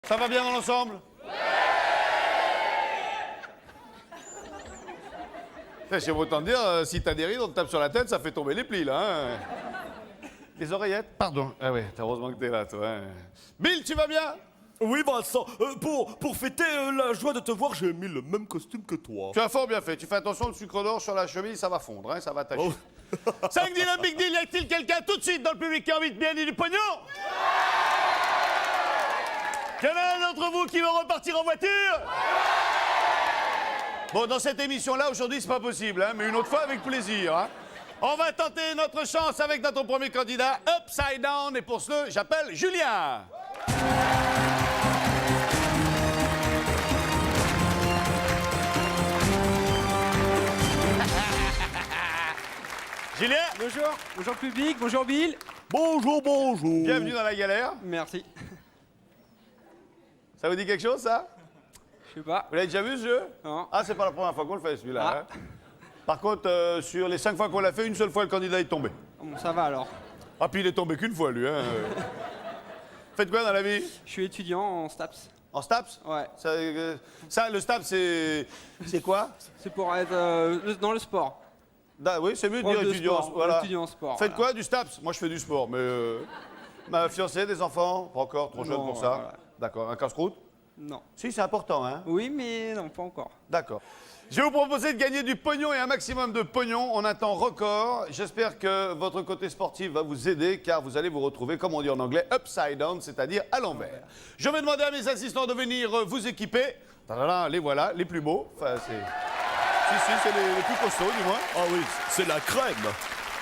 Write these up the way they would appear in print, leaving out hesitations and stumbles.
Ça va bien dans l'ensemble? Ouais. J'ai autant te dire, si t'as des rides, on te tape sur la tête, ça fait tomber les plis, là. Hein. Les oreillettes? Pardon. Ah ouais, heureusement que t'es là, toi. Hein. Bill, tu vas bien? Oui, Vincent, pour fêter la joie de te voir, j'ai mis le même costume que toi. Tu as fort bien fait. Tu fais attention, le sucre d'or sur la chemise, ça va fondre, hein, ça va tacher. Oh. 5 deal, un big deal, y a-t-il quelqu'un tout de suite dans le public qui a envie de gagner du pognon? Qu'il y en a un d'entre vous qui veut repartir en voiture? Bon, dans cette émission-là, aujourd'hui, c'est pas possible, hein, mais une autre fois, avec plaisir. Hein. On va tenter notre chance avec notre premier candidat, Upside Down, et pour ce, j'appelle Julien. Julien, Bonjour, bonjour public, bonjour Bill. Bonjour, bonjour. bienvenue dans la galère. Merci. Ça vous dit quelque chose, ça? Je sais pas. Vous l'avez déjà vu, ce jeu? Non. Ah, c'est pas la première fois qu'on le fait, celui-là. Ah. Hein. Par contre, sur les 5 fois qu'on l'a fait, une seule fois, le candidat est tombé. Bon, ça va alors. Ah, puis il est tombé qu'une fois, lui. Hein. Faites quoi dans la vie? Je suis étudiant en STAPS. En STAPS? Ouais. Ça, le STAPS, c'est quoi? C'est pour être dans le sport. Oui, c'est mieux de Prof dire de étudiant. sport, Voilà. étudiant en sport, Faites voilà. quoi, du STAPS? Moi, je fais du sport, mais... ma fiancée, des enfants? Pas encore, trop jeune Non, pour ça. voilà. D'accord, un casse-croûte? Non. Si, c'est important, hein? Oui, mais non, pas encore. D'accord. Je vais vous proposer de gagner du pognon et un maximum de pognon en un temps record. J'espère que votre côté sportif va vous aider car vous allez vous retrouver, comme on dit en anglais, upside down, c'est-à-dire à l'envers. Je vais demander à mes assistants de venir vous équiper. Tadadam, les voilà, les plus beaux. Enfin, c'est... Si, c'est les plus costauds, du moins. Ah oui, c'est la crème.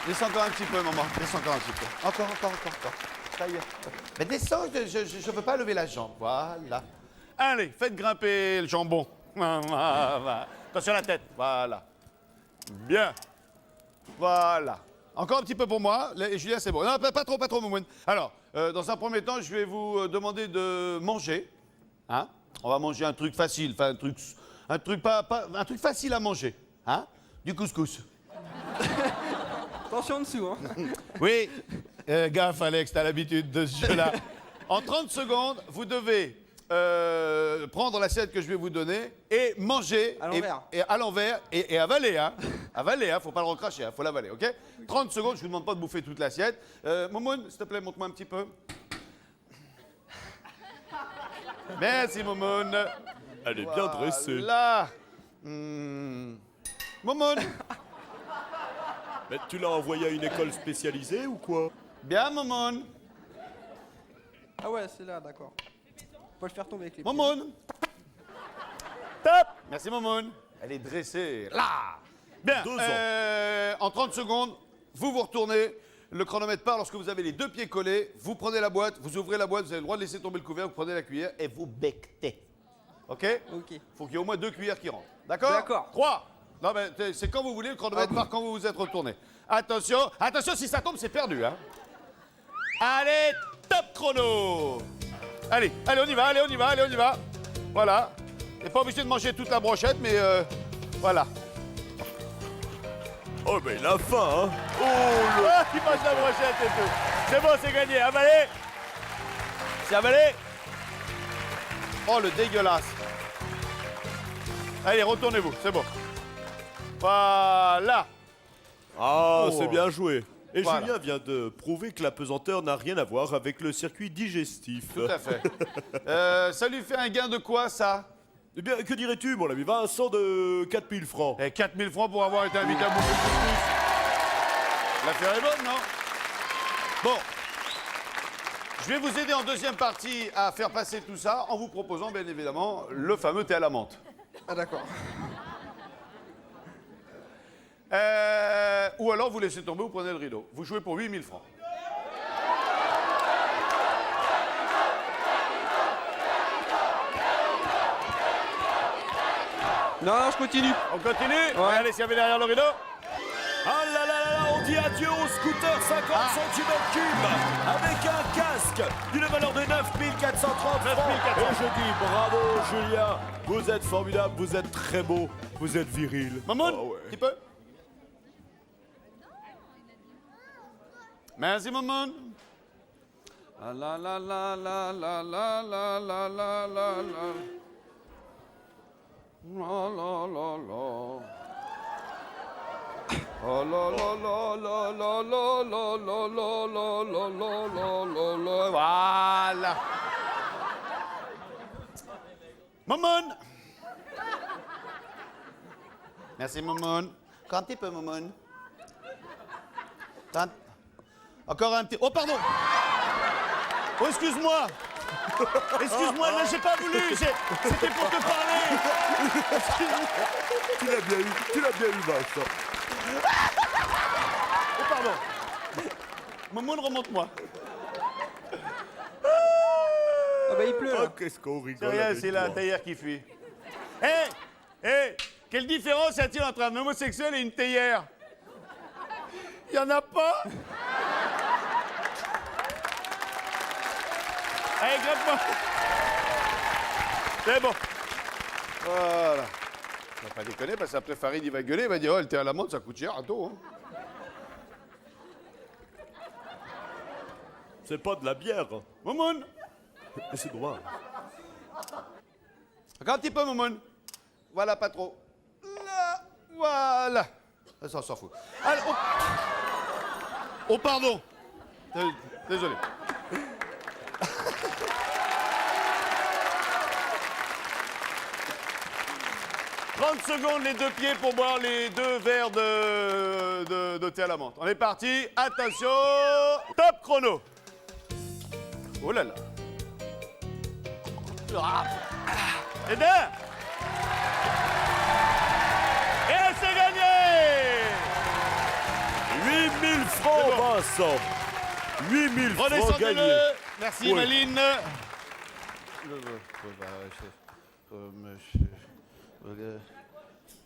Descends encore un petit peu, maman. Descends encore un petit peu. Encore. Ça y est. Mais descends, je ne veux pas lever la jambe. Voilà. Allez, faites grimper le jambon. Attention à la tête. Voilà. Bien. Voilà. Encore un petit peu pour moi. Julien, c'est bon. Non, pas trop, Momoun. Alors, dans un premier temps, je vais vous demander de manger. Hein? On va manger un truc facile. Enfin, un truc facile à manger. Hein? Du couscous. Attention en dessous, hein. Oui, gaffe Alex, t'as l'habitude de ce jeu-là. En 30 secondes, vous devez prendre l'assiette que je vais vous donner et manger À l'envers. et à l'envers et avaler, hein. Avaler, hein, faut pas le recracher, hein, faut l'avaler, ok? 30 secondes, je vous demande pas de bouffer toute l'assiette. Momoun, s'il te plaît, montre-moi un petit peu. Merci Momoun. Elle est bien dressée. Là. Momoun. Mais tu l'as envoyé à une école spécialisée ou quoi? Bien Momoun. Ah ouais, c'est là, d'accord. Faut le faire tomber avec les pieds. Momoun. Top. Merci Momoun. Elle est dressée. Là. Bien. 2 ans. En 30 secondes, vous vous retournez. Le chronomètre part lorsque vous avez les 2 pieds collés. Vous prenez la boîte, vous ouvrez la boîte, vous avez le droit de laisser tomber le couvercle, vous prenez la cuillère et vous becquetez. OK? Ok. Faut qu'il y ait au moins 2 cuillères qui rentrent. D'accord? D'accord. 3. Non, mais c'est quand vous voulez, le chronomètre part quand vous vous êtes retourné. Attention, si ça tombe, c'est perdu, hein. Allez, top chrono. Allez, on y va. Voilà. T'es pas obligé de manger toute la brochette, mais voilà. Oh, mais la faim, hein. Oh, il mange la brochette et tout. C'est bon, c'est gagné. Avalé. C'est avalé. Oh, le dégueulasse. Allez, retournez-vous, c'est bon. Voilà. Ah, Oh. c'est bien joué. Et Voilà. Julien vient de prouver que la pesanteur n'a rien à voir avec le circuit digestif. Tout à fait. Ça lui fait un gain de quoi, ça? Eh bien, que dirais-tu, mon ami Vincent, de 4000 francs? Eh, 4000 francs pour avoir été invité à bouffer le couscous. L'affaire est bonne, non? Bon. Je vais vous aider en deuxième partie à faire passer tout ça en vous proposant, bien évidemment, le fameux thé à la menthe. Ah d'accord. Ou alors vous laissez tomber, vous prenez le rideau. Vous jouez pour 8000 francs. Non, je continue. On continue? Ouais. Allez, s'il y avait derrière le rideau. Ah là là là là, on dit adieu au scooter 50 cm3 avec un casque d'une valeur de 9430 francs. 9400. Et je dis bravo Julien, vous êtes formidable, vous êtes très beau, vous êtes viril. Mamoun, Ah ouais. un petit peu. Merci, Mamoun. La la la la la la la la la la la la. La la la la. Oh la la la la la la la la la la la la la la. Voilà. Maman. Merci Maman. Encore un petit peu Maman. Encore un petit. Oh pardon. Oh excuse-moi. Excuse-moi, là j'ai pas voulu. C'était pour te parler. Tu l'as bien eu, Vincent. Oh pardon. Maman, remonte-moi. Ah bah il pleut là. Oh, qu'est-ce qu'on C'est rigole. rien, avec c'est la toi. théière qui fuit. Hé, quelle différence y a-t-il entre un homosexuel et une théière? Y en a pas? Allez, gratte-moi. C'est bon. Voilà. On va pas déconner parce qu'après Farid il va gueuler, il va dire oh, le thé à la menthe ça coûte cher à tout. Hein. C'est pas de la bière. Maman. Mais c'est droit. Encore un petit peu, Maman. Voilà, pas trop. Là, voilà. Ça, on s'en fout. Allez, oh. Oh, pardon. Désolé. « 30 secondes, les deux pieds pour boire les 2 verres de thé à la menthe. On est parti. Attention. Top chrono. Oh là là. Ah. Et bien. Et c'est gagné. 8000 francs, C'est bon. Vincent. 8000 francs gagnés. Redescendez-le. Merci, Oui. Maline.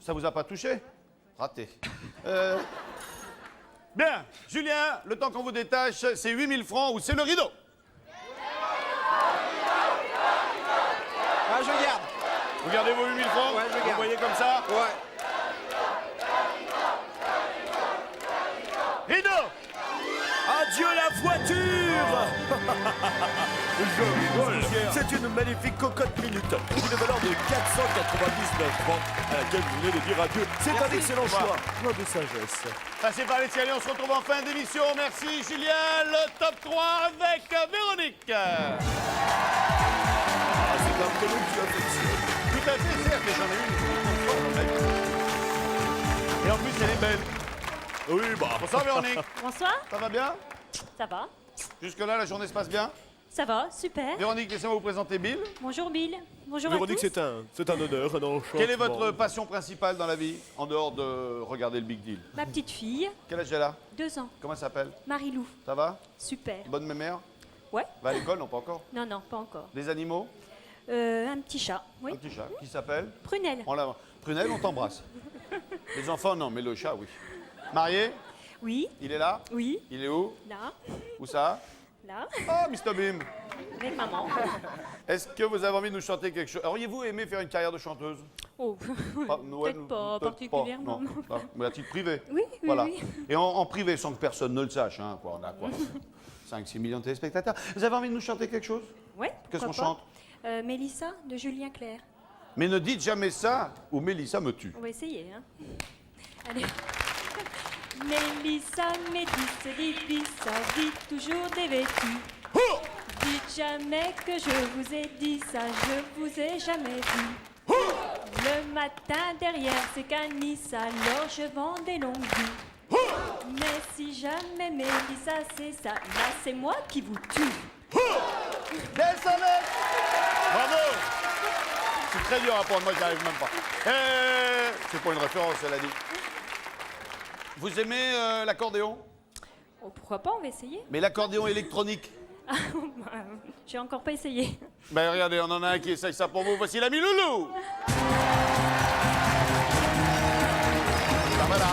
Ça vous a pas touché? Raté. Bien, Julien, le temps qu'on vous détache, c'est 8000 francs ou c'est le rideau? Ah je garde. Vous gardez vos 8000 francs? Ouais, je Vous garde. voyez comme ça? Ouais. Rideau! Adieu la voiture. Je rigole. C'est une magnifique cocotte minute d'une valeur de 499 francs à laquelle vous venez de dire adieu. C'est un Merci. excellent choix. Choix de sagesse. Passez par l'escalier, on se retrouve en fin d'émission. Merci Julien, le top 3 avec Véronique. Ah, c'est un prénom que tu affectionnes. Tout à fait, certes, mais j'en ai une. Et en plus, elle est belle. Oui, bah. Bonsoir Véronique, Bonsoir, ça va bien? ça va? Jusque-là, la journée se passe bien? Ça va, super. Véronique, laissez-moi vous présenter Bill. Bonjour Bill. Bonjour Véronique, à tous. c'est un honneur, un enchantement. Quelle est votre passion principale dans la vie, en dehors de regarder le Big Deal? Ma petite fille, Quel âge elle a? 2 ans. Comment elle s'appelle? Marie-Lou. Ça va? Super. Bonne mémère? Ouais? Va à l'école? Non, pas encore. Non, non, pas encore. Des animaux? Un petit chat. Oui. Un petit chat. Qui s'appelle? Prunelle. On l'a. Prunelle, on t'embrasse. Les enfants, non, mais le chat, oui. Marié? Oui, Il est là? oui. Il est où? Là, Où ça? là. Oh, Mr. Beam! Avec maman. Est-ce que vous avez envie de nous chanter quelque chose? Auriez-vous aimé faire une carrière de chanteuse? Oh, peut-être pas particulièrement. Non, pas. Mais à titre privé? Oui, oui, Voilà. oui. Et en privé, sans que personne ne le sache, hein, quoi. On a quoi? 5-6 millions de téléspectateurs. Vous avez envie de nous chanter quelque chose? Ouais, Qu'est-ce pourquoi qu'on pas. chante? Mélissa de Julien Clerc. Mais ne dites jamais ça, ou Mélissa me tue. On va essayer, hein. Allez. Mélissa, Mélissa, dit toujours dévêtue. Oh! Dites jamais que je vous ai dit ça, je vous ai jamais vu. Oh! Le matin derrière c'est Canis, alors je vends des longues vues. Oh! Mais si jamais Mélissa c'est ça, là c'est moi qui vous tue. Belle sonnette! Bravo! C'est très dur à prendre, moi j'y arrive même pas. C'est pas une référence, elle a dit. Vous aimez l'accordéon? Oh, pourquoi pas, on va essayer. Mais l'accordéon électronique? Ah, bah, j'ai encore pas essayé. Ben regardez, on en a un qui essaye ça pour vous. Voici l'ami Loulou! Tabada!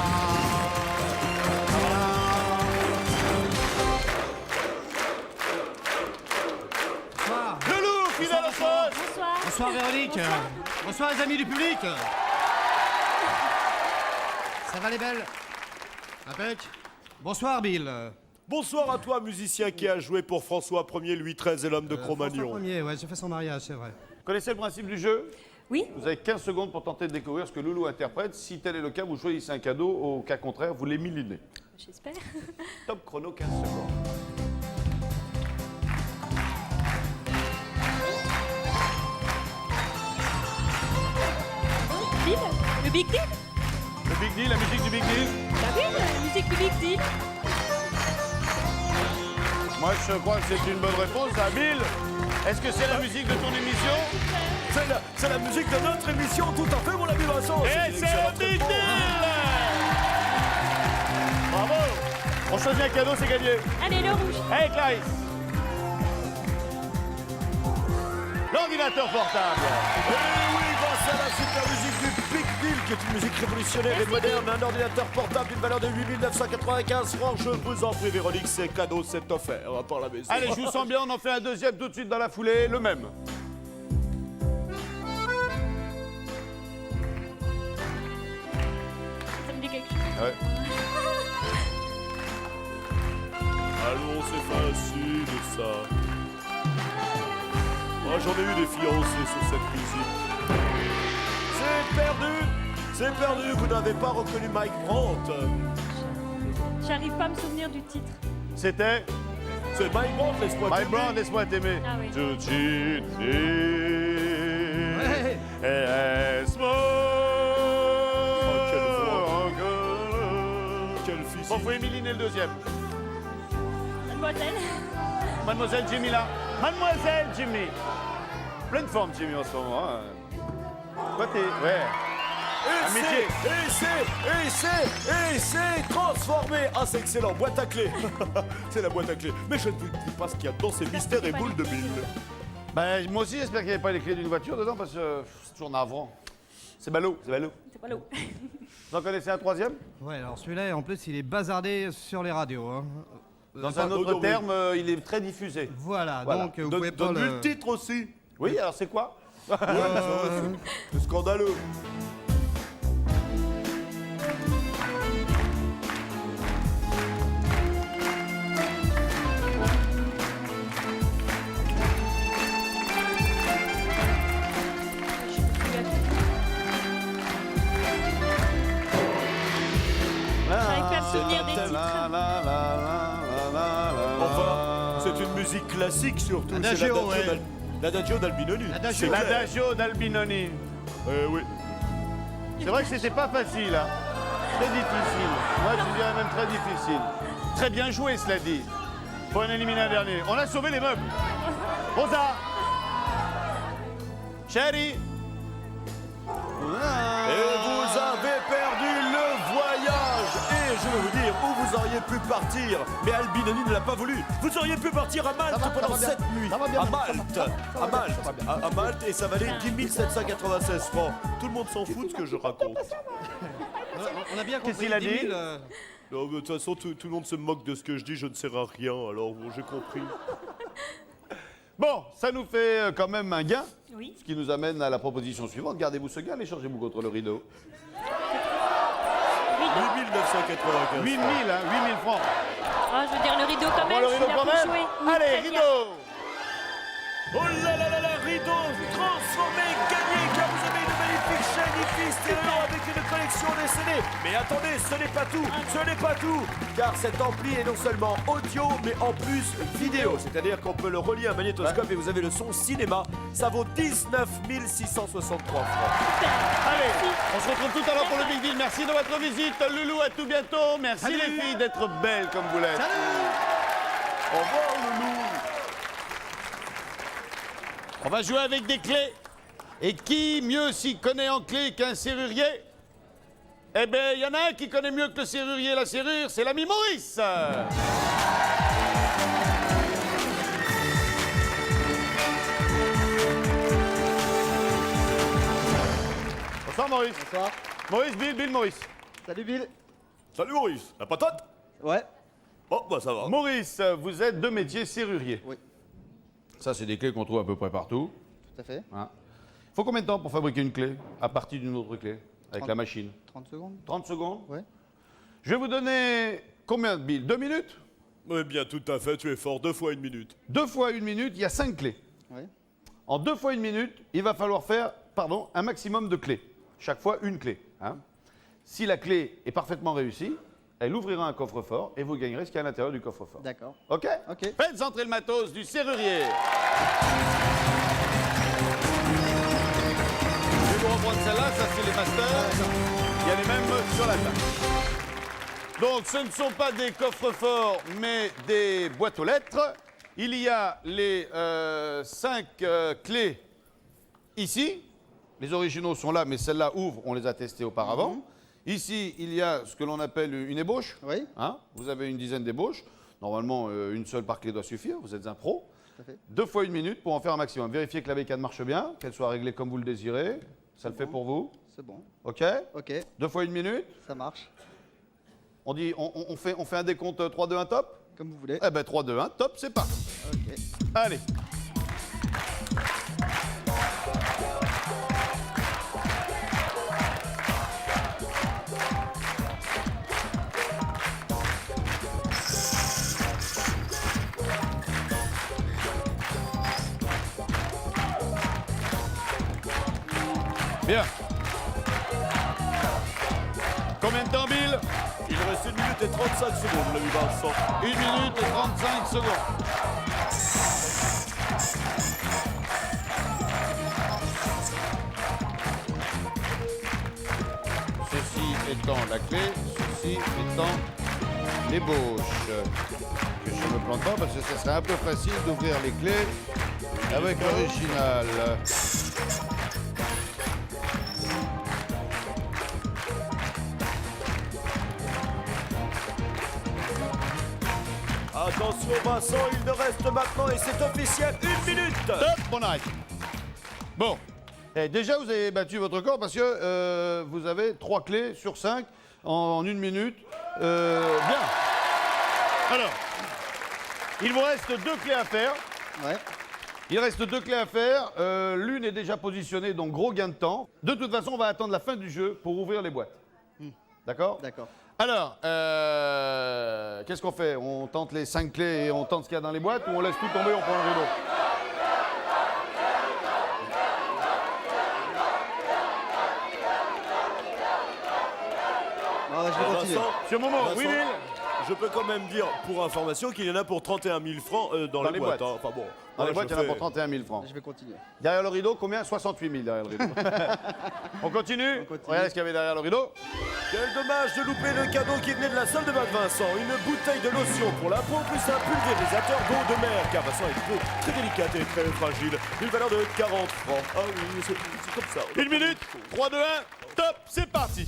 Bonsoir. Loulou, fidèle au poste! Bonsoir. Bonsoir Véronique. Bonsoir les amis du public. Ça va les belles? Impec. Bonsoir Bill. Bonsoir à toi, musicien qui a joué pour François Ier, Louis XIII et l'homme de Cro-Magnon. François Ier, ouais, j'ai fait son mariage, c'est vrai. Vous connaissez le principe du jeu? Oui. Vous avez 15 secondes pour tenter de découvrir ce que Loulou interprète. Si tel est le cas, vous choisissez un cadeau. Au cas contraire, vous l'éliminez. J'espère. Top chrono, 15 secondes. Deal. Le Big Deal. Le Big Deal, la musique du Big Deal. Bah oui, la musique du Big Deal. Moi, je crois que c'est une bonne réponse. Ah, Bill, est-ce que c'est la musique de ton émission? C'est la musique de notre émission, tout à fait, mon ami Vincent. Et c'est le Big Deal! Bravo! On choisit un cadeau, c'est gagné. Allez, le rouge. Hey, Clarisse! L'ordinateur portable. Et oui, grâce à la super musique du Big Deal, qui est une musique révolutionnaire et moderne, un ordinateur portable d'une valeur de 8 995 francs. Je vous en prie, Véronique, c'est cadeau, c'est offert par la maison. Allez, je vous sens bien, on en fait un deuxième tout de suite dans la foulée, le même. Ça me dit quelque chose. Ouais. Allons, c'est facile, ça. Moi, j'en ai eu des fiancés sur cette musique. C'est perdu, vous n'avez pas reconnu Mike Brandt. J'arrive pas à me souvenir du titre. C'était C'est Mike Brandt, laisse-moi My t'aimer. Brown, laisse-moi t'aimer. Ah oui. Tout de suite, Ouais. laisse-moi Quel fils. Bon, faut éliminer le deuxième. Mademoiselle. Mademoiselle Jimmy là. Mademoiselle Jimmy. Pleine forme Jimmy en ce moment. Hein. Toi t'es... Ouais. Amitié. Et c'est transformé. Ah, c'est excellent, boîte à clés. C'est la boîte à clés. Mais je ne vous dis pas ce qu'il y a dedans, c'est mystère et boule de Bill. Ben, moi aussi j'espère qu'il n'y avait pas les clés d'une voiture dedans parce que c'est toujours navrant. C'est ballot, c'est ballot. C'est pas l'eau. Vous en connaissez un troisième? Ouais, alors celui-là, en plus, il est bazardé sur les radios. Hein. Dans un autre non, terme, il est très diffusé. Voilà, Voilà. donc vous pouvez pas Donne-lui le... le titre aussi. Oui, alors c'est quoi? C'est scandaleux. J'arrive pas à me souvenir des titres. Enfin, c'est une musique classique surtout. L'Adagio, C'est l'Adagio ouais. l'Adagio d'Albinoni. L'Adagio. C'est clair. L'Adagio d'Albinoni. Oui. C'est vrai que c'était pas facile, hein. Très difficile. Moi, je dirais même très difficile. Très bien joué, cela dit. Pour en éliminer un dernier. On a sauvé les meubles. Rosa. Chérie. Et vous avez perdu le voyage. Et je vais vous dire où vous auriez pu partir. Mais Albinoni ne l'a pas voulu. Vous auriez pu partir à Malte pendant 7 nuits. À Malte. À Malte. Et ça valait 10 796 francs. Tout le monde s'en fout de ce que je raconte. On a bien compris. Qu'est-ce qu'il a 10 dit 000, Non, mais de toute façon, tout le monde se moque de ce que je dis. Je ne sers à rien. Alors, bon, j'ai compris. Bon, ça nous fait quand même un gain. Oui. Ce qui nous amène à la proposition suivante. Gardez-vous ce gain, échangez-vous contre le rideau. 8 995. 8 000, hein, 8 000 francs. Ah, je veux dire le rideau quand Bon, même. le rideau s'il a quand pu même. jouer. Oui, Allez, très bien. rideau. Oh là là là là, rideau transformé, gagné, car vous avez une magnifique chaîne IFI stéréo avec une collection de CD. Mais attendez, ce n'est pas tout, car cet ampli est non seulement audio, mais en plus vidéo. C'est-à-dire qu'on peut le relier à un magnétoscope et vous avez le son cinéma. Ça vaut 19 663 francs. Allez, on se retrouve tout à l'heure pour le Big Deal. Merci de votre visite. Loulou, à tout bientôt. Merci Salut. les filles d'être belles comme vous l'êtes. Au revoir, Loulou. On va jouer avec des clés. Et qui mieux s'y connaît en clés qu'un serrurier? Eh bien, il y en a un qui connaît mieux que le serrurier la serrure, c'est l'ami Maurice. Bonsoir Maurice. Bonsoir. Maurice, Bill, Maurice. Salut Bill. Salut Maurice, la patate? Ouais. Oh, bah ça va. Maurice, vous êtes de métier serrurier. Oui. Ça, c'est des clés qu'on trouve à peu près partout. Tout à fait. Hein. Faut combien de temps pour fabriquer une clé à partir d'une autre clé avec 30. la machine? 30 secondes. 30 secondes. Ouais. Je vais vous donner combien de billes? 2 minutes? Eh bien, tout à fait, tu es fort. 2 fois 1 minute. 2 fois 1 minute, il y a 5 clés. Ouais. En 2 fois 1 minute, il va falloir faire, un maximum de clés. Chaque fois, une clé. Hein. Si la clé est parfaitement réussie, elle ouvrira un coffre-fort et vous gagnerez ce qu'il y a à l'intérieur du coffre-fort. D'accord. OK? Ok. Faites entrer le matos du serrurier. Je vais vous reprendre celle-là, ça c'est les masters. Il y a les mêmes sur la table. Donc ce ne sont pas des coffres-forts, mais des boîtes aux lettres. Il y a les 5 clés ici. Les originaux sont là, mais celles-là ouvrent, on les a testées auparavant. Ici, il y a ce que l'on appelle une ébauche. Oui. Hein, vous avez une dizaine d'ébauches. Normalement, une seule par clé doit suffire. Vous êtes un pro. Tout à fait. 2 fois 1 minute pour en faire un maximum. Vérifiez que la bécane marche bien, qu'elle soit réglée comme vous le désirez. Ça le fait pour vous. C'est bon. OK? Ok. 2 fois 1 minute. Ça marche. On dit, on fait un décompte 3, 2, 1, top? Comme vous voulez. Eh ben 3, 2, 1, top, c'est parti. Ok. Allez. Bien. Combien de temps, Bill? Il reste 1 minute et 35 secondes, l'ami Vincent. 1 minute et 35 secondes. Ceci étant la clé, ceci étant l'ébauche. Que je ne me plante pas parce que ce serait un peu facile d'ouvrir les clés avec l'original. Attention Vincent, il ne reste maintenant, et c'est officiel, 1 minute. Top, on arrête. Bon. Eh, déjà, vous avez battu votre record parce que vous avez 3 clés sur 5 en 1 minute. Bien. Alors, il vous reste 2 clés à faire. Ouais. Il reste 2 clés à faire. L'une est déjà positionnée, donc gros gain de temps. De toute façon, on va attendre la fin du jeu pour ouvrir les boîtes. D'accord? D'accord. Alors, qu'est-ce qu'on fait? On tente les 5 clés et on tente ce qu'il y a dans les boîtes ou on laisse tout tomber, on prend le rideau? Je vais continuer. Vincent, Sur Momo, Vincent, oui, Bill? je peux quand même dire, pour information, qu'il y en a pour 31 000 francs dans les boîtes. Hein. Enfin bon. Dans les moi, boîtes, je il y en a fais- pour 31 000 francs. Je vais continuer. Derrière le rideau, combien? 68 000 derrière le rideau. On continue? On continue. Regardez ce qu'il y avait derrière le rideau. Quel dommage de louper le cadeau qui venait de la salle de bain de Vincent. Une bouteille de lotion pour la peau, plus un pulvérisateur d'eau de mer, car Vincent a une peau très délicate et très fragile. Une valeur de 40 francs. Ah oui, c'est comme ça. 1 minute, 3, 2, 1, top, c'est parti.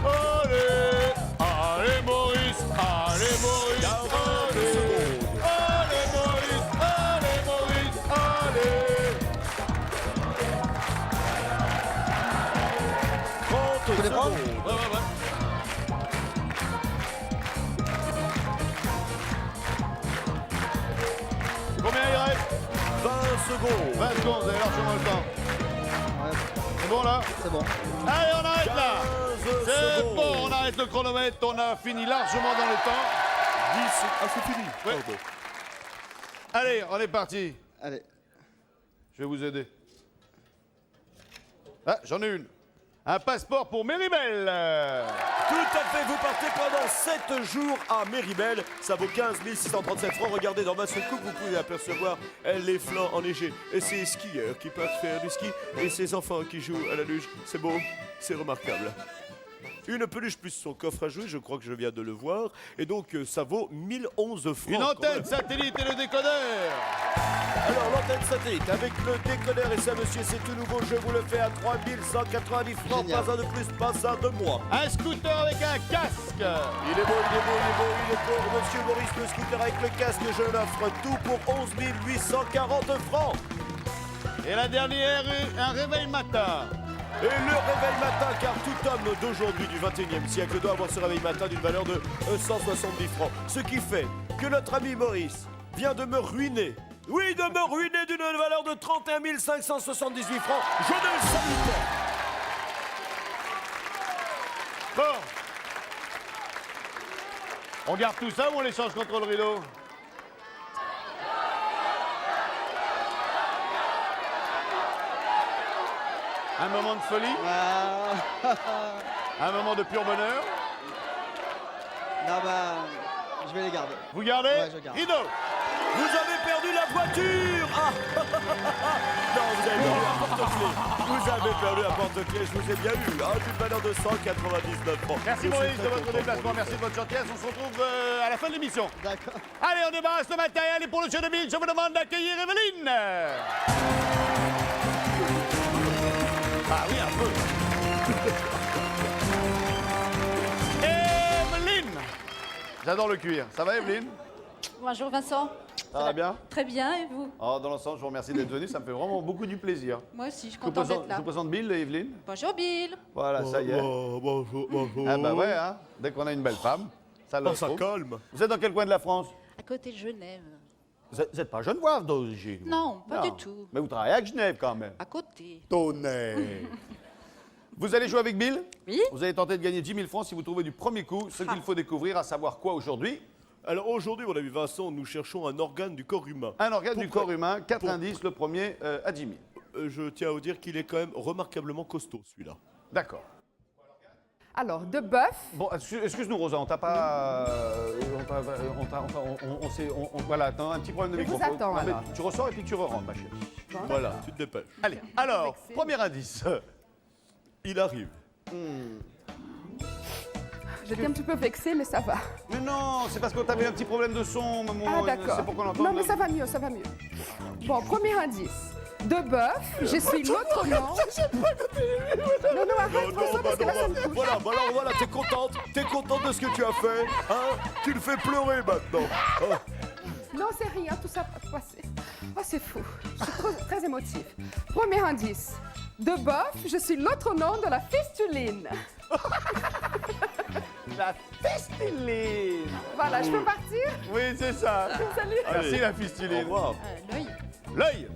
Allez, allez Maurice, allez Maurice, 40 allez, secondes. allez Maurice, allez Maurice, allez. 30 les prendre secondes. Ouais. Combien il reste? 20 secondes. 20 secondes, vous avez largement le temps. Ouais. C'est bon là? C'est bon. Allez, on arrête là. 15 C'est secondes. bon, on arrête le chronomètre, on a fini largement dans le temps. 10. Ah, c'est fini. Ouais. Pardon. Allez, on est parti. Allez. Je vais vous aider. Ah, j'en ai une. Un passeport pour Méribel. Tout à fait, vous partez pendant 7 jours à Méribel. Ça vaut 15 637 francs. Regardez dans ma soucoupe, vous pouvez apercevoir les flancs enneigés. Et ces skieurs qui partent faire du ski et ces enfants qui jouent à la luge. C'est beau, c'est remarquable. Une peluche plus son coffre à jouer, je crois que je viens de le voir. Et donc, ça vaut 1011 francs. Une quand antenne même. satellite et le décodeur. Alors, l'antenne satellite avec le décodeur, et ça, monsieur, c'est tout nouveau. Je vous le fais à 3190 francs. Génial. Pas un de plus, pas un de moins. Un scooter avec un casque. Il est beau, il est beau, il est beau, il est beau. Monsieur Maurice, le scooter avec le casque, je l'offre tout pour 11 840 francs. Et la dernière, un réveil matin. Et le réveil matin, car tout homme d'aujourd'hui, du 21e siècle, doit avoir ce réveil matin d'une valeur de 170 francs. Ce qui fait que notre ami Maurice vient de me ruiner. Oui, de me ruiner d'une valeur de 31 578 francs. Je ne le salue pas. Bon. On garde tout ça ou on l'échange contre le rideau? Un moment de folie? Un moment de pur bonheur? Non, bah, je vais les garder. Vous gardez? Ouais, je garde. Rideau! Vous avez perdu la voiture. Ah. Non, vous avez perdu la porte-clés. Vous avez perdu la porte-clés, je vous ai bien eu. Ah, d'une valeur de 199 francs. Merci Je suis Maurice très de votre content déplacement, pour vous. merci de votre gentillesse. On se retrouve à la fin de l'émission. D'accord. Allez, on débarrasse le matériel et pour le jeu de billes, je vous demande d'accueillir Evelyne. Ah oui, un peu. Evelyne. J'adore le cuir. Ça va Evelyne? Bonjour Vincent. Ça va bien? Très bien, et vous? Oh, dans l'ensemble, je vous remercie d'être venu. Ça me fait vraiment beaucoup du plaisir. Moi aussi, je suis Je vous contente présente, d'être là. je vous présente Bill et Evelyne. Bonjour Bill. Voilà, ça y est. Bonjour, bonjour. Ah bah ouais, hein. Dès qu'on a une belle femme, ça le Oh, ça trouve. calme. Vous êtes dans quel coin de la France? À côté de Genève. Vous n'êtes pas genevoise d'origine? vous? Non, pas du tout. Mais vous travaillez à Genève quand même. À côté. Tonnerre. Vous allez jouer avec Bill? Oui. Vous allez tenter de gagner 10 000 francs si vous trouvez du premier coup ce qu'il faut découvrir, à savoir quoi aujourd'hui? Alors aujourd'hui, mon ami Vincent, nous cherchons un organe du corps humain. Un organe du Pourquoi corps humain, 4 Pour- indices, le premier à 10 000. Je tiens à vous dire qu'il est quand même remarquablement costaud, celui-là. D'accord. Alors, de bœuf, Bon, excuse-nous Rosa, on t'a pas... voilà, attends, un petit problème de Je vous microphone. attends, Non, mais alors. tu ressors et puis tu re-rentres, ma chérie. Voilà, tu te dépêches. Allez, alors, vexée. premier indice. Il arrive. j'étais un petit peu vexée, mais ça va. Mais non, c'est parce que t'avais un petit problème de son, maman. Ah, d'accord. C'est pour qu'on entende. Non, mais ça va mieux, ça va mieux. Bon, premier indice. De bœuf, je suis l'autre nom. Non, non, arrête, François, parce que là, ça me touche. Voilà, bah alors voilà, t'es contente de ce que tu as fait, hein? Tu le fais pleurer maintenant. Ah. Non, c'est rien, tout ça va passer. Oh, c'est fou. Je suis très émotif. Premier indice. De bœuf, je suis l'autre nom de la fistuline. La fistuline. Voilà, je peux partir? Oui, c'est ça. Salut. Merci la Au fistuline. revoir. L'œil. L'œil.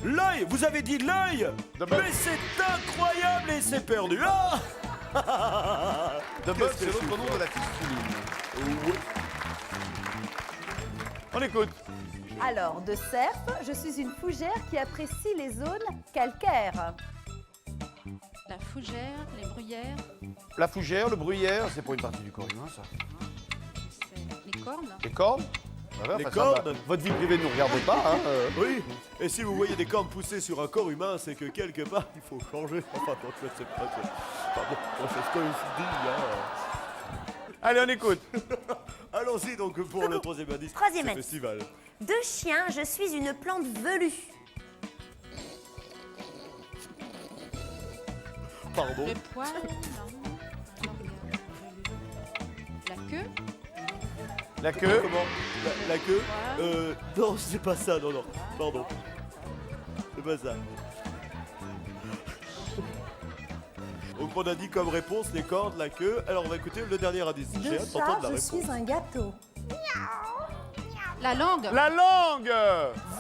L'œil, vous avez dit l'œil. De bœuf. Mais c'est incroyable et c'est perdu. Ah. De bœuf, c'est que je l'autre suis nom de la fistuline. On écoute. Alors, de cerf, je suis une fougère qui apprécie les zones calcaires. La fougère, les bruyères, La fougère, le bruyère, c'est pour une partie du corps humain, ça. c'est les cornes. Les cornes. Ah ouais, Les ça cornes. va. Votre vie privée ne nous regarde pas, hein. Oui, et si vous voyez des cornes pousser sur un corps humain, c'est que quelque part, il faut changer. Enfin, non, je sais pas. Pardon, c'est ce que je dis, hein. Allez, on écoute. Allons-y donc pour le troisième indice. Troisième ce indice. festival. De chien, je suis une plante velue. Pardon. Le poil, non. La queue. La queue. Comment la queue Non, c'est pas ça, non, non. Pardon. C'est pas ça. Donc on a dit comme réponse les cordes, la queue. Alors on va écouter le dernier indice. J'ai hâte d'entendre la réponse. un gâteau. La langue. La langue.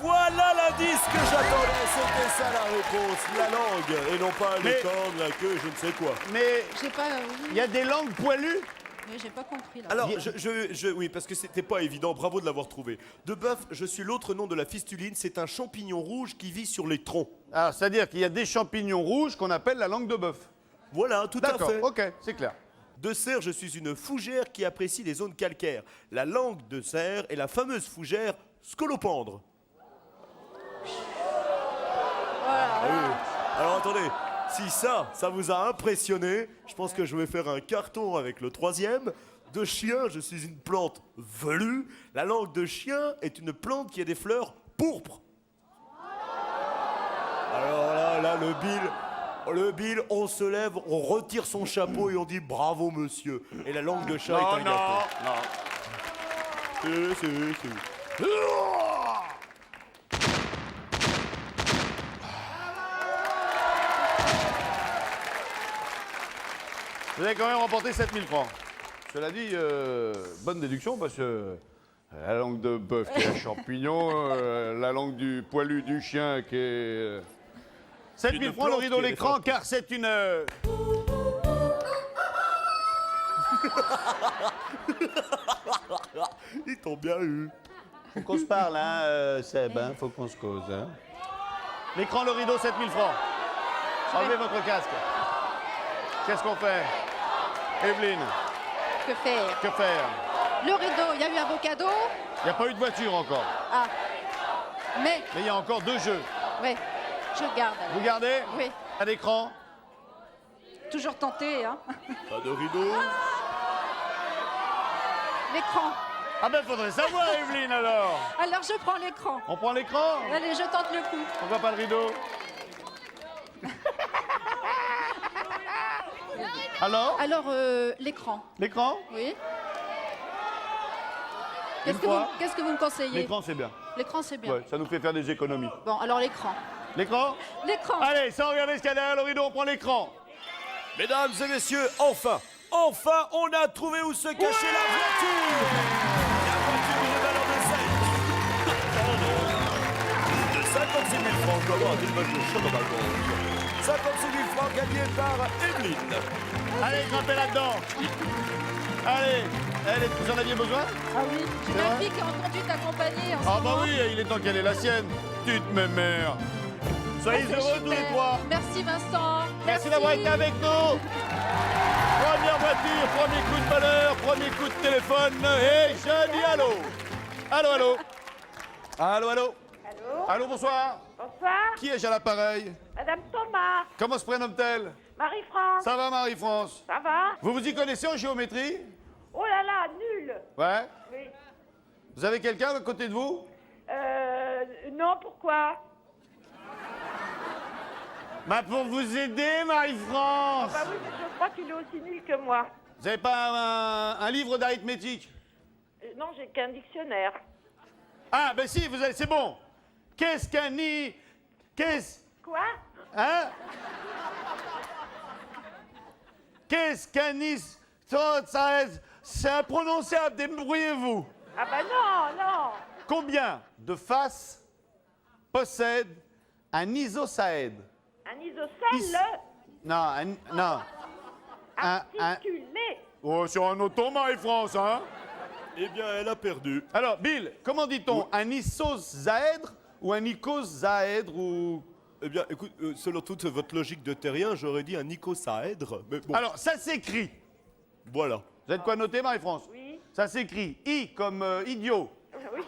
Voilà l'indice que j'attendais, c'était ça la réponse, la langue, et non pas les Mais- cordes, la queue, je ne sais quoi. Mais J'ai pas. il y a des langues poilues. Mais j'ai pas compris là. Alors, oui, parce que c'était pas évident, bravo de l'avoir trouvé. De bœuf, je suis l'autre nom de la fistuline, c'est un champignon rouge qui vit sur les troncs. Alors, c'est-à-dire qu'il y a des champignons rouges qu'on appelle la langue de bœuf. Voilà, tout à D'accord, fait. ok, c'est clair. De cerf, je suis une fougère qui apprécie les zones calcaires. La langue de cerf est la fameuse fougère scolopendre. Ah oui. Alors attendez, si ça vous a impressionné, je pense que je vais faire un carton avec le troisième. De chien, je suis une plante velue. La langue de chien est une plante qui a des fleurs pourpres. Alors là, le Bill, on se lève, on retire son chapeau et on dit bravo monsieur. Et la langue de chat est un gâteau. Si. Vous avez quand même remporté 7000 francs. Cela dit, bonne déduction parce que la langue de bœuf qui est un champignon, la langue du poilu du chien qui est... 7000 francs le rideau l'écran car c'est une... Ils t'ont bien eu. Faut qu'on se parle, hein, Seb, hein, faut qu'on se cause, hein. L'écran, le rideau, 7000 francs. Enlevez votre casque. Qu'est-ce qu'on fait? Evelyne, Que faire? que faire? Le rideau, il y a eu un beau cadeau. Il n'y a pas eu de voiture encore. Ah. Mais, Mais il y a encore 2 jeux. oui, je garde. alors. Vous gardez? Oui, À l'écran? toujours tenté, hein. Pas de rideau. L'écran. Ah ben, faudrait savoir, Evelyne, alors. Alors, je prends l'écran. On prend l'écran? Allez, je tente le coup. Pourquoi pas le rideau? Alors? Alors, l'écran. L'écran? Oui. Une fois. Qu'est-ce que vous me conseillez? L'écran, c'est bien. L'écran, c'est bien. Ouais, ça nous fait faire des économies. Bon, alors l'écran. L'écran? L'écran. Allez, sans regarder ce qu'il y a derrière le rideau, on prend l'écran. Mesdames et messieurs, enfin, on a trouvé où se cachait la voiture. La voiture de valeur de 56 000 francs. Je dois avoir une image de chat dans ma gorge. 56 000 francs gagnés par Evelyne. Allez, grimpez là-dedans. Allez, vous en aviez besoin? Ah oui. J'ai C'est ma vrai fille qui est en conduite accompagnée en ce Ah bah moment. oui, il est temps qu'elle ait la sienne. Petite mémère. Soyez C'est heureux tous les super. trois. Merci Vincent. Merci d'avoir été avec nous. Première voiture, premier coup de bonheur, premier coup de téléphone. Et je dis allô. Allô, allô. Allô, allô. Allô? Allô, bonsoir. Bonsoir, Qui ai-je à l'appareil? Madame Thomas, Comment se prénomme-t-elle? Marie-France, Ça va, Marie-France? ça va? Vous vous y connaissez en géométrie? Oh là là, nul. Ouais. Oui. Vous avez quelqu'un à côté de vous? Non, pourquoi? Bah pour vous aider, Marie-France. Bah oui, mais je crois qu'il est aussi nul que moi. Vous avez pas un livre d'arithmétique? Non, j'ai qu'un dictionnaire. Ah, ben si, vous avez, c'est bon. Qu'est-ce qu'un ni... Qu'est-ce... Quoi? Hein? Qu'est-ce qu'un is... C'est imprononçable, débrouillez-vous. Ah bah non, non. Combien de faces possède un isosaèdre? Un isocèle Non, non. articulé. Oh, sur un auto, Marie-France, hein? Eh bien, elle a perdu. Alors, Bill, comment dit-on? Un isosaèdre ou un icosaèdre ou... Eh bien, écoute, selon toute votre logique de terrien, j'aurais dit un icosaèdre. Mais bon, Alors, ça s'écrit. voilà. Vous avez de quoi noter, Marie-France? Oui. Ça s'écrit I comme idiot, Oui.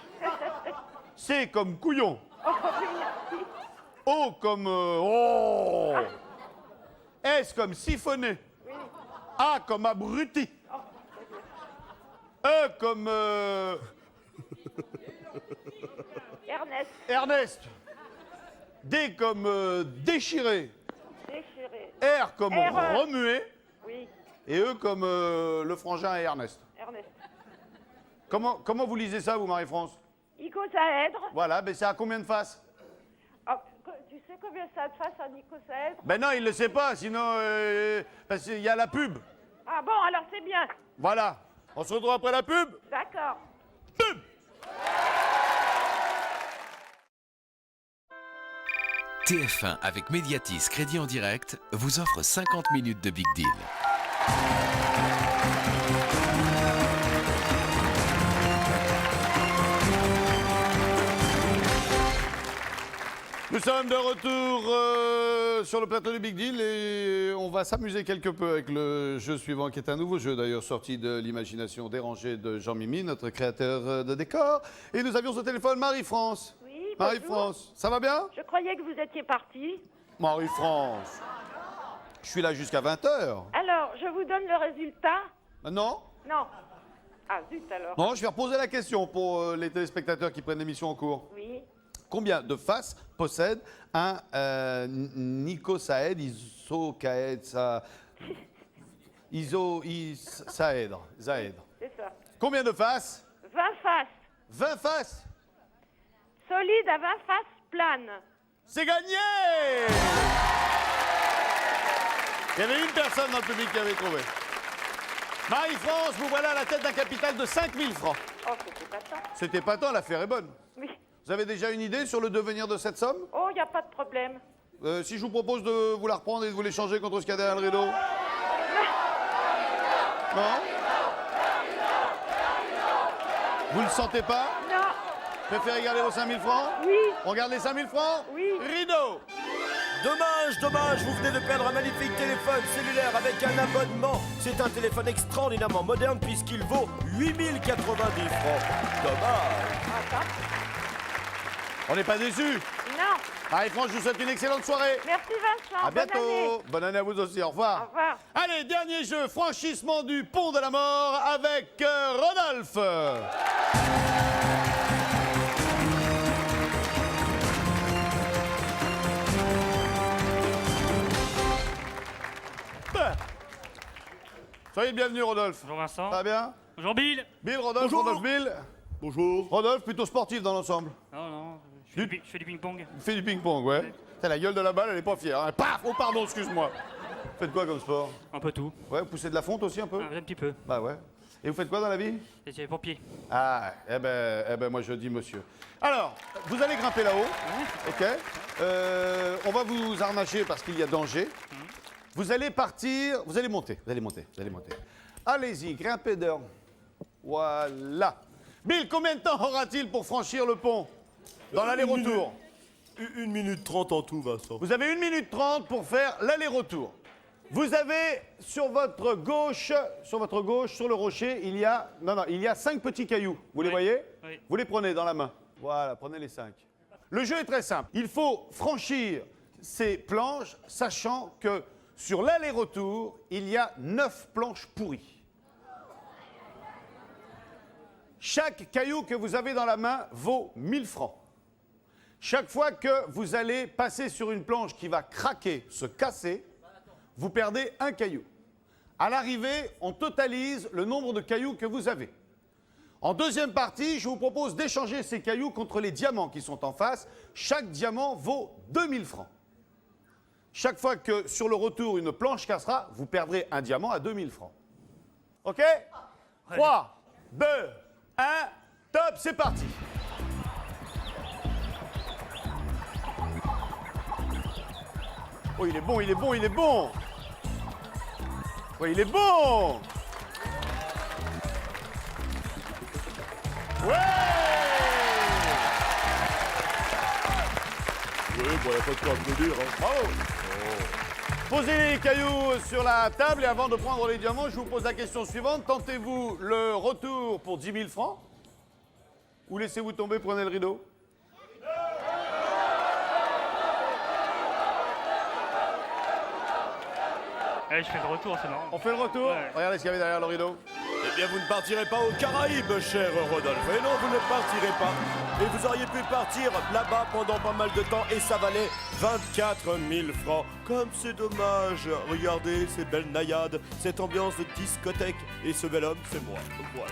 C comme couillon, Oh, oui, merci. O comme oh, S comme siphonné, A comme abruti, E comme Ernest, Ernest, D comme déchiré, déchiré. R comme R. remué Oui, et E comme le frangin et Ernest. Ernest. Comment vous lisez ça, vous, Marie-France? Icosaèdre. Voilà, mais c'est à combien de faces? Ah, tu sais combien ça te fasse un icosaèdre? Ben non, il le sait pas, sinon parce qu'il y a la pub. Ah bon, alors c'est bien. Voilà. On se retrouve après la pub. D'accord. Pub. TF1 avec Mediatis Crédit en direct vous offre 50 minutes de Big Deal. Nous sommes de retour sur le plateau du Big Deal et on va s'amuser quelque peu avec le jeu suivant qui est un nouveau jeu d'ailleurs sorti de l'imagination dérangée de Jean Mimi, notre créateur de décor. Et nous avions au téléphone Marie-France. Oui, bonjour. Marie-France, ça va bien? Je croyais que vous étiez parti. Marie-France, je suis là jusqu'à 20h. Alors, je vous donne le résultat. Non? Non. Ah, zut alors. Non, je vais reposer la question pour les téléspectateurs qui prennent l'émission en cours. Oui. Combien de faces possède un nicosaèdre, isocaèdre, saèdre? C'est ça. Combien de faces? 20 faces. 20 faces. Solide à 20 faces planes. C'est gagné! Il y avait une personne dans le public qui avait trouvé. Marie-France, vous voilà à la tête d'un capital de 5 000 francs. Oh, c'était pas tant. C'était pas tant, l'affaire est bonne. Oui. Vous avez déjà une idée sur le devenir de cette somme? Oh, il n'y a pas de problème. Si je vous propose de vous la reprendre et de vous l'échanger contre ce qu'il y a derrière le rideau? Non? Vous le sentez pas? Non. Préférez garder vos 5 000 francs? Oui. On garde les 5 000 francs? Oui. Rideau! Dommage, vous venez de perdre un magnifique téléphone cellulaire avec un abonnement. C'est un téléphone extraordinairement moderne puisqu'il vaut 8 090 francs. Dommage. On n'est pas déçus. Non. Marie-France, je vous souhaite une excellente soirée. Merci Vincent. À bientôt. Bonne année à vous aussi. Au revoir. Au revoir. Allez, dernier jeu, franchissement du pont de la mort avec Rodolphe. Soyez le bienvenu, Rodolphe. Bonjour Vincent. Ça va bien? Bonjour Bill. Bill, Rodolphe, Bonjour. Rodolphe, Bill. Bonjour. Rodolphe, plutôt sportif dans l'ensemble. Non, je fais du ping-pong. Il fait du ping-pong, ouais. T'as la gueule de la balle, elle est pas fière. Hein. Paf! Oh, pardon, excuse-moi. Vous faites quoi comme sport? Un peu tout. Ouais, vous poussez de la fonte aussi un peu? Un petit peu. Bah ouais. Et vous faites quoi dans la vie? C'est pompier. Ah, eh ben, moi je dis monsieur. Alors, vous allez grimper là-haut, ok? On va vous harnacher parce qu'il y a danger. Vous allez partir, vous allez monter. Allez-y, grimpez d'heure. Voilà. Bill, combien de temps aura-t-il pour franchir le pont? Dans l'aller-retour? 1 minute 30 en tout, Vincent. Vous avez 1 minute 30 pour faire l'aller-retour. Vous avez sur votre gauche, sur le rocher, il y a 5 petits cailloux. Vous les voyez? Oui. Vous les prenez dans la main. Voilà, prenez les 5. Le jeu est très simple. Il faut franchir ces planches, sachant que sur l'aller-retour, il y a 9 planches pourries. Chaque caillou que vous avez dans la main vaut 1000 francs. Chaque fois que vous allez passer sur une planche qui va craquer, se casser, vous perdez un caillou. À l'arrivée, on totalise le nombre de cailloux que vous avez. En deuxième partie, je vous propose d'échanger ces cailloux contre les diamants qui sont en face. Chaque diamant vaut 2000 francs. Chaque fois que sur le retour, une planche cassera, vous perdrez un diamant à 2000 francs. OK? 3, 2, 1, top, c'est parti. Oh, il est bon. Oui, il est bon. Ouais. Oui, bon, il n'y a pas de quoi applaudir. Hein. Bravo. Posez les cailloux sur la table et avant de prendre les diamants, je vous pose la question suivante. Tentez-vous le retour pour 10 000 francs ou laissez-vous tomber, prenez le rideau? Allez, je fais le retour, c'est marrant. On fait le retour? Ouais. Regardez ce qu'il y avait derrière le rideau. Eh bien, vous ne partirez pas aux Caraïbes, cher Rodolphe. Et non, vous ne partirez pas. Et vous auriez pu partir là-bas pendant pas mal de temps et ça valait 24 000 francs. Comme c'est dommage. Regardez ces belles naïades, cette ambiance de discothèque. Et ce bel homme, c'est moi. Voilà.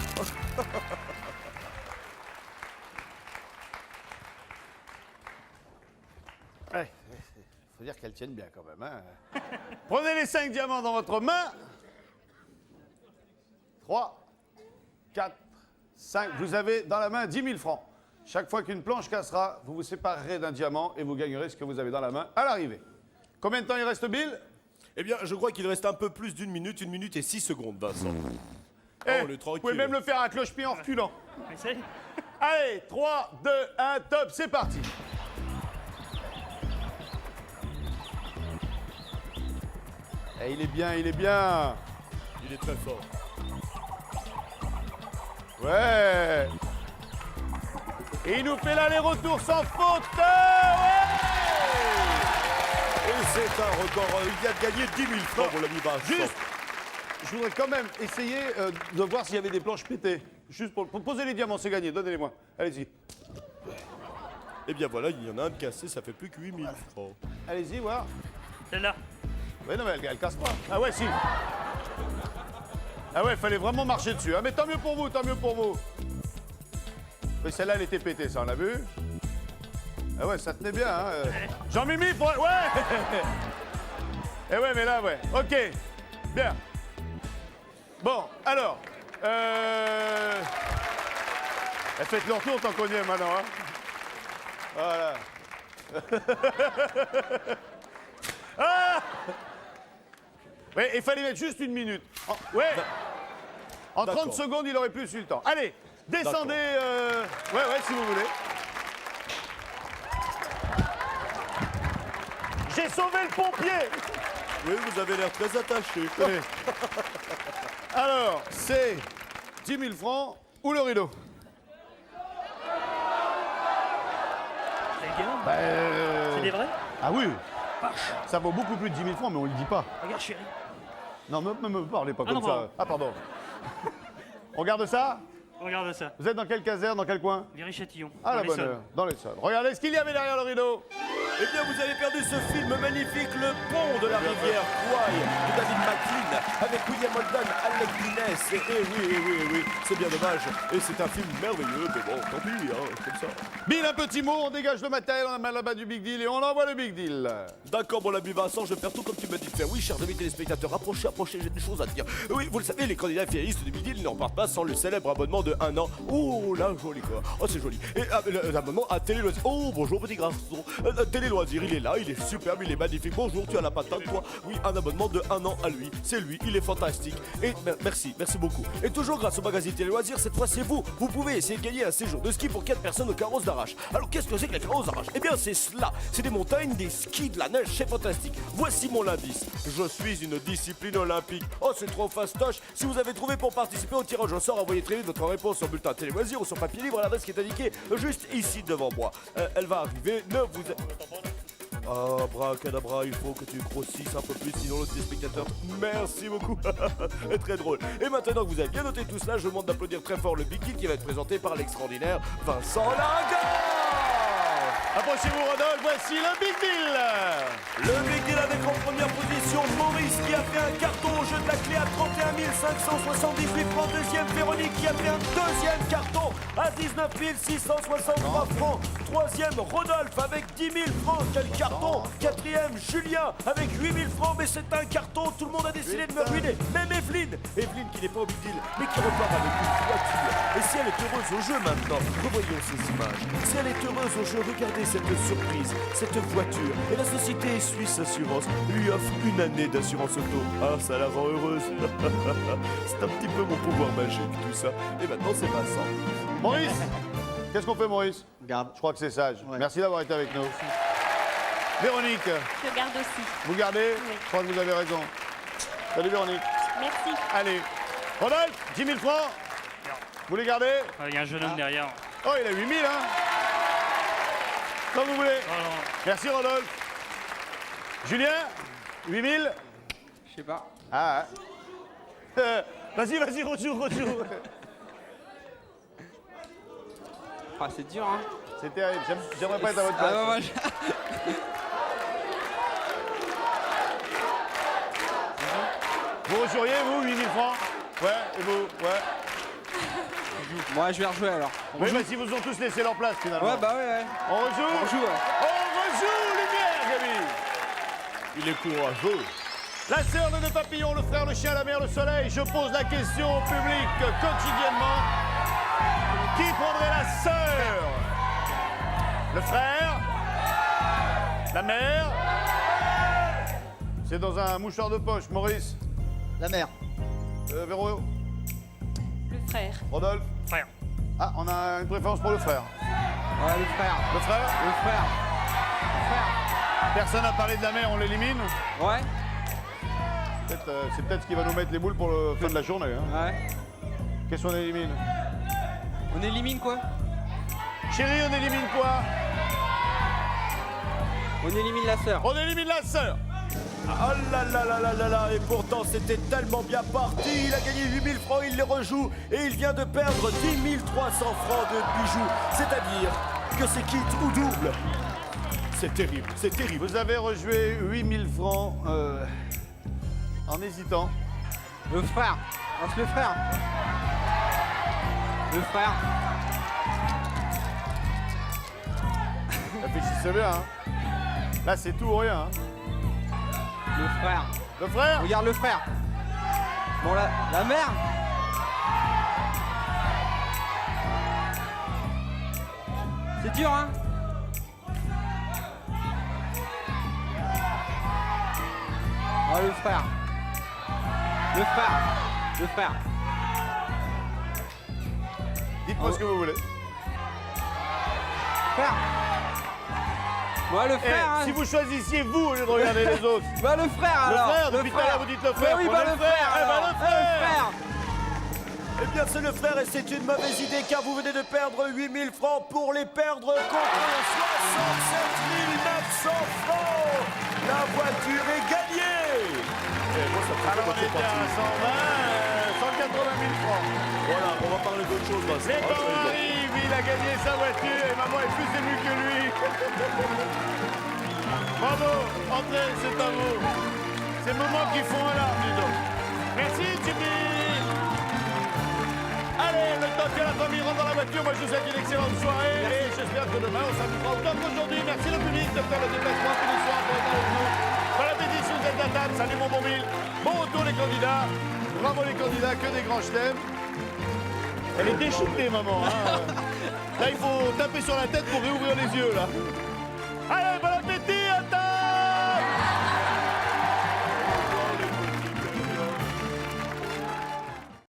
Ouais, faut dire qu'elles tiennent bien quand même. Hein. Prenez les 5 diamants dans votre main. 3, 4, 5. Vous avez dans la main 10 000 francs. Chaque fois qu'une planche cassera, vous vous séparerez d'un diamant et vous gagnerez ce que vous avez dans la main à l'arrivée. Combien de temps il reste, Bill? Eh bien, je crois qu'il reste un peu plus d'1 minute, 1 minute et 6 secondes, Vincent. Eh, on est vous tranquille. pouvez même le faire à cloche-pied en reculant. Essaye. Allez, 3, 2, 1, top, c'est parti. Eh, il est bien. Il est très fort. Ouais. Et il nous fait l'aller-retour sans faute. Ouais. Et c'est un record. Il vient de gagner 10 000 francs pour l'ami Vincent. Juste, je voudrais quand même essayer de voir s'il y avait des planches pétées. Juste pour poser les diamants, c'est gagné. Donnez-les-moi. Allez-y. Eh bien voilà, il y en a un de cassé, ça fait plus que 8 000 francs. Allez-y, voir. Celle-là. Ouais, non, mais elle casse pas. Ah ouais, si. Ah ouais, il fallait vraiment marcher dessus. Ah, mais tant mieux pour vous, tant mieux pour vous. Mais celle-là, elle était pétée, ça, on l'a vu. Ah ouais, ça tenait bien, hein. Jean-Mimi, ouais. Eh ouais, mais là, ouais. OK. Bien. Bon, alors. Faites leur tour tant qu'on y est maintenant. Hein. Voilà. Ah ouais, il fallait mettre juste 1 minute. Ouais. En 30 secondes, il aurait plus eu le temps. Allez, descendez. Ouais, si vous voulez. J'ai sauvé le pompier. Oui, vous avez l'air très attaché. Oui. Alors, c'est 10 000 francs ou le rideau? C'est des vrais? Ah oui. Ça vaut beaucoup plus de 10 000 francs, mais on le dit pas. Regarde, chérie. Non, me parlez pas comme non, ça. pardon. Ah, pardon. On regarde ça? Regarde ça. Vous êtes dans quelle caserne, dans quel coin? Viry-Châtillon. Ah, dans la les bonne sols. heure, dans les sols. Regardez ce qu'il y avait derrière le rideau. Eh bien, vous avez perdu ce film magnifique, Le Pont de la rivière Kwai, de David McLean, avec William Holden, Alec Guinness. Oui, c'est bien dommage. Et c'est un film merveilleux, mais bon, tant pis, hein, comme ça. Bill, un petit mot, on dégage le matériel, on a mal là-bas du Big Deal et on envoie le Big Deal. D'accord, mon ami Vincent, je vais faire tout comme tu m'as dit de faire. Oui, chers amis téléspectateurs, approchez, j'ai des choses à dire. Oui, vous le savez, les candidats finalistes du Big Deal ne repartent pas sans le célèbre abonnement de 1 an. Oh là, joli quoi. Oh, c'est joli. Et l'abonnement à Télé Loisirs. Oh, bonjour petit garçon. Télé Loisirs, il est là, il est superbe, il est magnifique. Bonjour, tu as la patate, toi. Oui, un abonnement de 1 an à lui. C'est lui, il est fantastique. Et merci beaucoup. Et toujours grâce au magazine Télé Loisirs, cette fois c'est vous. Vous pouvez essayer de gagner un séjour de ski pour 4 personnes au carrosse d'Arrache. Alors qu'est-ce que c'est que la carrosse d'Arrache? Eh bien, c'est cela. C'est des montagnes, des skis, de la neige, c'est fantastique. Voici mon indice. Je suis une discipline olympique. Oh, c'est trop fastoche. Si vous avez trouvé pour participer au tirage au sort, envoyez très vite votre réponse sur bulletin Télé Loisirs ou sur papier libre à l'adresse qui est indiquée juste ici devant moi. Elle va arriver. Ne vous... Ah, bracadabra, il faut que tu grossisses un peu plus, sinon le téléspectateur. Merci beaucoup. Très drôle. Et maintenant que vous avez bien noté tout cela, je vous demande d'applaudir très fort le Big Deal qui va être présenté par l'extraordinaire Vincent Lagaffe. Approchez-vous, Rodolphe, voici le Big Deal. Le Big Deal avec en première position Maurice qui a fait un carton au jeu de la clé à 31 578 francs. Deuxième, Véronique qui a fait un deuxième carton à 19 663 francs. Troisième, Rodolphe avec 10 000 francs. Quel carton. Quatrième, Julien avec 8 000 francs. Mais c'est un carton, tout le monde a décidé de me ruiner. Même Evelyne qui n'est pas au Big Deal, mais qui repart avec une voiture. Et si elle est heureuse au jeu maintenant, revoyons ces images. Si elle est heureuse au jeu, regardez cette surprise, cette voiture. Et la société Suisse Assurance lui offre 1 année d'assurance auto. Ah, ça la rend heureuse. C'est un petit peu mon pouvoir magique, tout ça. Et maintenant, c'est Vincent. Maurice, qu'est-ce qu'on fait, Maurice? Garde. Je crois que c'est sage. Merci d'avoir été avec nous. Véronique, Je garde aussi. vous gardez? Oui. Je crois que vous avez raison. Salut, Véronique. Merci. Allez. Rodolphe, 10 000 francs. Vous les gardez? Il y a un jeune homme derrière. Oh, il a 8 000, hein? Comme vous voulez. Oh, non. Merci, Rodolphe. Julien, 8 000? Je sais pas. Ah, vas-y, rejoue. Ah, c'est dur, hein. C'est terrible. J'aimerais pas être à votre place. Ah, Vous rejoueriez, vous, 8 000 francs? Ouais, et vous? Ouais. Moi, je vais rejouer alors. Oui, mais si vous ont tous laissé leur place, finalement. Ouais, bah ouais. On rejoue? On rejoue, ouais. On rejoue, lumière, Gabi. Il est courageux. La sœur de deux papillons, le frère, le chien, la mère, le soleil. Je pose la question au public quotidiennement. Qui prendrait la sœur? Le frère? La mère? C'est dans un mouchoir de poche, Maurice. La mère. Véro? Le frère. Rodolphe? Frère. Ah, on a une préférence pour le frère. Ouais, le frère. Le frère? Le frère. Personne n'a parlé de la mère, on l'élimine? Ouais. C'est peut-être ce qui va nous mettre les boules pour le fin de la journée. Hein. Ouais. Qu'est-ce qu'on élimine? On élimine quoi? Chérie, on élimine quoi? On élimine la sœur. On élimine la sœur. Ah là là là là là là. Et pourtant c'était tellement bien parti. Il a gagné 8 000 francs, il les rejoue. Et il vient de perdre 10 300 francs de bijoux. C'est-à-dire que c'est quitte ou double. C'est terrible, c'est terrible. Vous avez rejoué 8 000 francs en hésitant. Le frère. Lance le frère. Le frère. Réfléchissez bien. Hein. Là, c'est tout ou rien. Hein. Le frère. Le frère? Regarde le frère. Bon, la merde. C'est dur, hein. Oh, le frère. Le frère. Le frère. Dites-moi ce que vous voulez. Frère. Moi, le frère, hein. Si vous choisissiez vous au lieu de regarder les autres. Bah, le frère, alors. Le frère, depuis tout à l'heure, vous dites le frère. Mais oui, Prenez bah, le frère. Eh ben, alors. le frère. Le frère. Eh bien, c'est le frère et c'est une mauvaise idée car vous venez de perdre 8000 francs pour les perdre contre 67 900 francs. La voiture est gagnée. Eh, moi, ça me fait Alors on pas était à 120, 180 000 francs. Voilà, on va parler d'autre chose là. Mais comment arrive, il a gagné sa voiture et maman est plus émue que lui. Bravo, entrez, c'est à vous. Ces moments qui font un larme, dis donc. Merci, Jimmy. Allez, le temps que la famille rentre dans la voiture, moi je vous souhaite une excellente soirée et j'espère que demain on s'amusera autant qu'aujourd'hui. Merci le public de faire le déplacement tous les soirs pour être avec nous. Bon appétit si vous êtes à table, salut mon bon Bill. Bon retour les candidats. Bravo les candidats, que des grands chelems. Elle est déchoutée, maman. Hein. Là, il faut taper sur la tête pour réouvrir les yeux, là. Allez, bon appétit, à table.